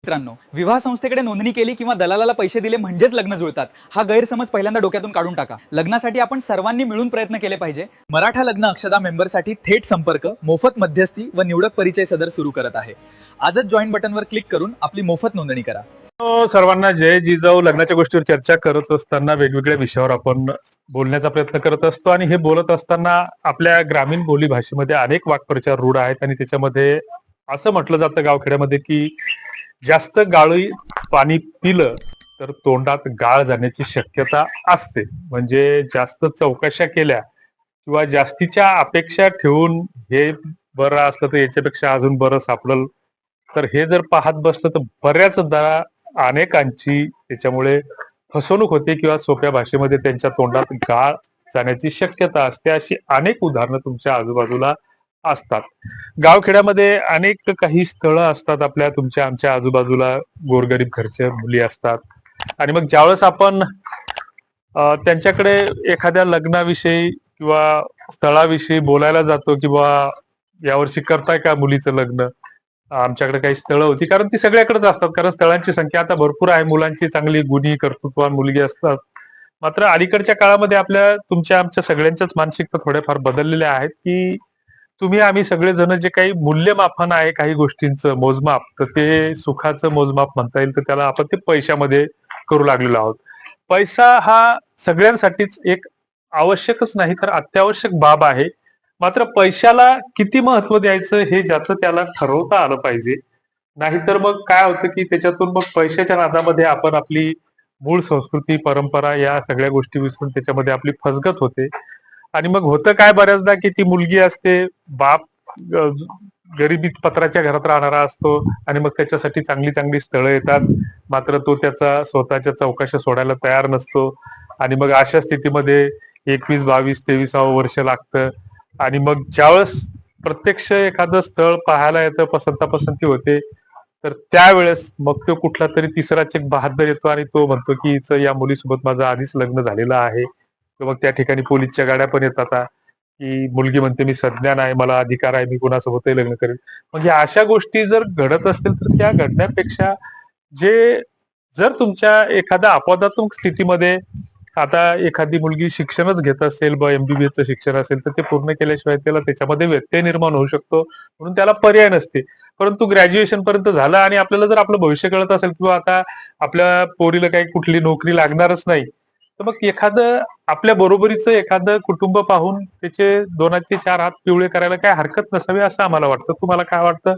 मित्रांनो, विवाह संस्थेकडे नोंदणी केली किंवा दलालाला पैसे दिले म्हणजेच लग्न जुळतात हा गैरसमज पहिल्यांदा डोक्यातून काढून टाका. लग्नासाठी आपण सर्वांनी मिळून प्रयत्न केले पाहिजे. मराठा लग्न अक्षदा मेंबरसाठी थेट संपर्क, मोफत मध्यस्थी व निवडक परिचय सदर सुरू करत आहे. आजच जॉईन बटनवर क्लिक करून आपली मोफत नोंदणी करा. सर्वांना जय जिजाऊ. लग्नाच्या गोष्टीवर चर्चा करत असताना वेगवेगळ्या विषयावर आपण बोलण्याचा प्रयत्न करत असतो आणि हे बोलत असताना आपल्या ग्रामीण बोली भाषेमध्ये अनेक वाक्प्रचार रूढ आहेत आणि त्याच्यामध्ये असं म्हटलं जातं गावखेड्यामध्ये की जास्त गाळी पाणी पिलं तर तोंडात गाळ जाण्याची शक्यता असते. म्हणजे जास्त चौकशा केल्या किंवा जास्तीच्या अपेक्षा ठेवून हे बरं असलं तर याच्यापेक्षा अजून बरं सापडल, तर हे जर पाहत बसलं तर बऱ्याचदा अनेकांची त्याच्यामुळे फसवणूक होते किंवा सोप्या भाषेमध्ये त्यांच्या तोंडात गाळ जाण्याची शक्यता असते. अशी अनेक उदाहरणं तुमच्या आजूबाजूला असतात. गावखेड्यामध्ये अनेक काही स्थळं असतात आपल्या तुमच्या आमच्या आजूबाजूला, गोरगरीब घरच्या मुली असतात आणि मग ज्यावेळेस आपण त्यांच्याकडे एखाद्या लग्नाविषयी किंवा स्थळाविषयी बोलायला जातो किंवा यावर्षी करताय का मुलीचं लग्न, आमच्याकडे काही स्थळं होती, कारण ती सगळ्याकडेच असतात, कारण स्थळांची संख्या आता भरपूर आहे. मुलांची चांगली गुणी कर्तृत्ववान मुलगी असतात. मात्र अलीकडच्या काळामध्ये आपल्या तुमच्या आमच्या सगळ्यांच्याच मानसिकता थोड्याफार बदललेल्या आहेत की तुम्ही आम्ही सगळेजण जे काही मूल्यमापन आहे काही गोष्टींचं मोजमाप, तर ते सुखाचं मोजमाप म्हणता येईल, तर त्याला आपण ते पैशामध्ये करू लागलेलो आहोत. पैसा हा सगळ्यांसाठीच एक आवश्यकच नाही तर अत्यावश्यक बाब आहे. मात्र पैशाला किती महत्व द्यायचं हे ज्याचं त्याला ठरवता आलं पाहिजे. नाहीतर मग काय होतं की त्याच्यातून मग पैशाच्या नादामध्ये आपण आपली मूळ संस्कृती परंपरा या सगळ्या गोष्टी विसरून त्याच्यामध्ये आपली फसगत होते. आणि मग होतं काय बऱ्याचदा की ती मुलगी असते, बाप अ, गरिबी पत्राच्या घरात राहणारा असतो आणि मग त्याच्यासाठी चांगली चांगली स्थळं येतात. मात्र तो त्याचा स्वतःच्या चौकशा सोडायला तयार नसतो आणि मग अशा स्थितीमध्ये 21, 22, 23वं वर्ष लागतं आणि मग ज्यावेळेस प्रत्यक्ष एखादं स्थळ पाहायला येतं, पसंती होते, तर त्यावेळेस मग तो कुठला तरी तिसरा चेक बहादर येतो आणि तो म्हणतो की हिचं या मुलीसोबत माझं आधीच लग्न झालेलं आहे. तर मग त्या ठिकाणी पोलीसच्या गाड्या पण येतात की मुलगी म्हणते मी सज्ञान आहे, मला अधिकार आहे, मी कुणासोबतही लग्न करेन. मग या अशा गोष्टी जर घडत असतील तर त्या घडण्यापेक्षा जे जर तुमच्या एखाद्या अपवादात्मक स्थितीमध्ये आता एखादी मुलगी शिक्षणच घेत असेल, एमबीबीएसचं शिक्षण असेल, तर ते पूर्ण केल्याशिवाय त्याला त्याच्यामध्ये व्यत्यय निर्माण होऊ शकतो, म्हणून त्याला पर्याय नसते. परंतु ग्रॅज्युएशन पर्यंत झालं आणि आपल्याला जर आपलं भविष्य कळत असेल किंवा आता आपल्या पोरीला काही कुठली नोकरी लागणारच नाही, तर मग एखादं आपल्या बरोबरीचं एखादं कुटुंब पाहून त्याचे दोनाचे चार हात पिवळे करायला काय हरकत नसावी असं आम्हाला वाटतं. तुम्हाला काय वाटतं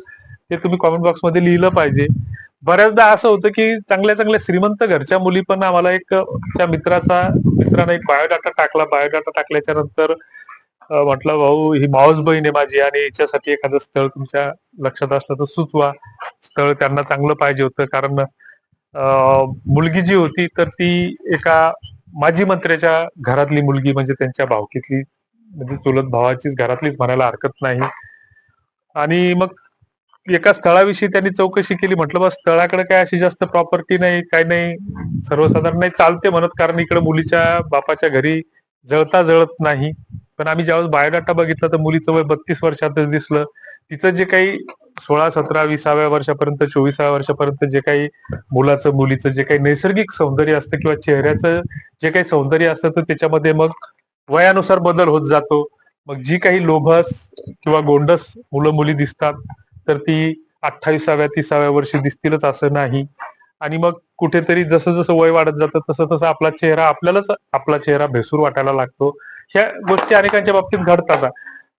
ते तुम्ही कॉमेंट बॉक्समध्ये लिहिलं पाहिजे. बऱ्याचदा असं होतं की चांगल्या चांगल्या श्रीमंत घरच्या मुली पण आम्हाला एक त्या मित्रानं एक बायोडाटा टाकला. बायोडाटा टाकल्याच्या नंतर म्हटलं भाऊ ही मावस बहीण आहे माझी आणि हिच्यासाठी एखादं स्थळ तुमच्या लक्षात असलं तर सुचवा. स्थळ त्यांना चांगलं पाहिजे होतं, कारण मुलगी जी होती तर ती एका माजी मंत्र्याच्या घरातली मुलगी, म्हणजे त्यांच्या भावकीतली, म्हणजे चुलत भावाचीच घरातलीच म्हणायला हरकत नाही. आणि मग एका स्थळाविषयी त्यांनी चौकशी केली. म्हटलं बस स्थळाकडे काय अशी जास्त प्रॉपर्टी नाही, काय नाही, सर्वसाधारण नाही, चालते म्हणत, कारण इकडे मुलीच्या बापाच्या घरी जळता जळत नाही. पण आम्ही ज्यावेळेस बायोडाटा बघितला तर मुलीचं वय 32 वर्षातच दिसलं. तिचं जे काही 16, 17, 20व्या वर्षापर्यंत, 24व्या वर्षापर्यंत जे काही मुलाचं मुलीचं जे काही नैसर्गिक सौंदर्य असतं किंवा चेहऱ्याचं जे काही सौंदर्य असतं, तर त्याच्यामध्ये मग वयानुसार बदल होत जातो. मग जी काही लोभस किंवा गोंडस मुलं मुली दिसतात तर ती 28व्या 30व्या वर्षी दिसतीलच असं नाही. आणि मग कुठेतरी जसं जसं वय वाढत जातं तसं तसं आपला चेहरा भेसूर वाटायला लागतो. ह्या गोष्टी अनेकांच्या बाबतीत घडतात.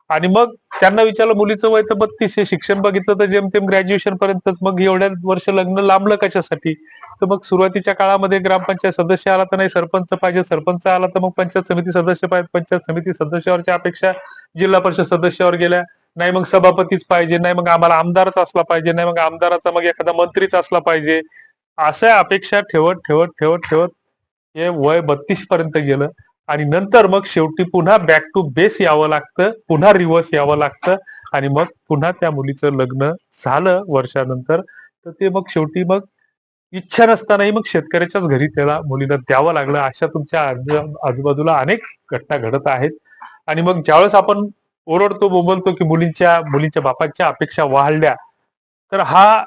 आणि मग त्यांना विचारलं मुलीचं वय तर 32 आहे, शिक्षण बघितलं तर जेमतेम ग्रॅज्युएशन पर्यंतच, मग एवढ्या वर्ष लग्न लांबलं कशासाठी? तर मग सुरुवातीच्या काळामध्ये ग्रामपंचायत सदस्य आला तर नाही सरपंच पाहिजे, सरपंच आला तर मग पंचायत समिती सदस्य पाहिजे, पंचायत समिती सदस्यावरच्या अपेक्षा जिल्हा परिषद सदस्यावर गेल्या, नाही मग सभापतीच पाहिजे, नाही मग आम्हाला आमदारच असला पाहिजे, नाही मग आमदाराचा मग एखादा मंत्रीच असला पाहिजे. अशा अपेक्षा ठेवत ठेवत ठेवत ठेवत हे वय 32 पर्यंत गेलं आणि नंतर मग शेवटी पुन्हा बॅक टू बेस यावं लागतं, पुन्हा रिव्हर्स यावं लागतं आणि मग पुन्हा त्या मुलीचं लग्न झालं वर्षानंतर, तर ते मग शेवटी मग इच्छा नसतानाही मग शेतकऱ्याच्याच घरी त्याला मुलीला द्यावं लागलं. अशा तुमच्या आजूबाजूला अनेक घटना घडत आहेत. आणि मग ज्यावेळेस आपण ओरडतो बोंबलतो की मुलींच्या बापांच्या अपेक्षा वाढल्या, तर हा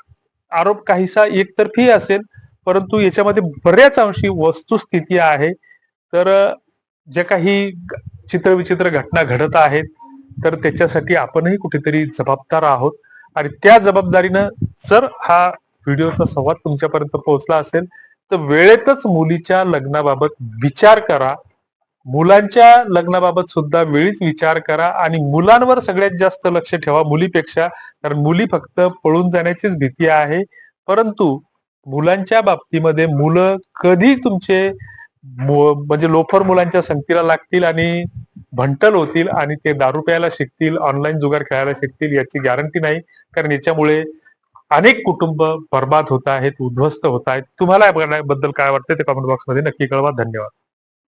आरोप काहीसा एकतर्फी असेल, परंतु याच्यामध्ये बऱ्याच अंशी वस्तुस्थिती आहे. तर ज्या काही चित्रविचित्र घटना घडत आहेत, तर त्याच्यासाठी आपणही कुठेतरी जबाबदार आहोत आणि त्या जबाबदारीनं जर हा व्हिडिओचा संवाद तुमच्यापर्यंत पोहोचला असेल, तर वेळेतच मुलीच्या लग्नाबाबत विचार करा. मुलांच्या लग्नाबाबत सुद्धा वेळीच विचार करा आणि मुलांवर सगळ्यात जास्त लक्ष ठेवा मुलीपेक्षा. कारण मुली फक्त पळून जाण्याचीच भीती आहे. परंतु मुलांच्या बाबतीमध्ये मुलं कधी तुमचे म्हणजे लोफर मुलांच्या संगतीला लागतील आणि भंटल होतील आणि ते दारू प्यायला शिकतील, ऑनलाईन जुगार खेळायला शिकतील याची गॅरंटी नाही. कारण याच्यामुळे अनेक कुटुंब बर्बाद होत आहेत, उद्ध्वस्त होत आहेत. तुम्हाला याबद्दल काय वाटतं ते कमेंट बॉक्समध्ये नक्की कळवा. धन्यवाद.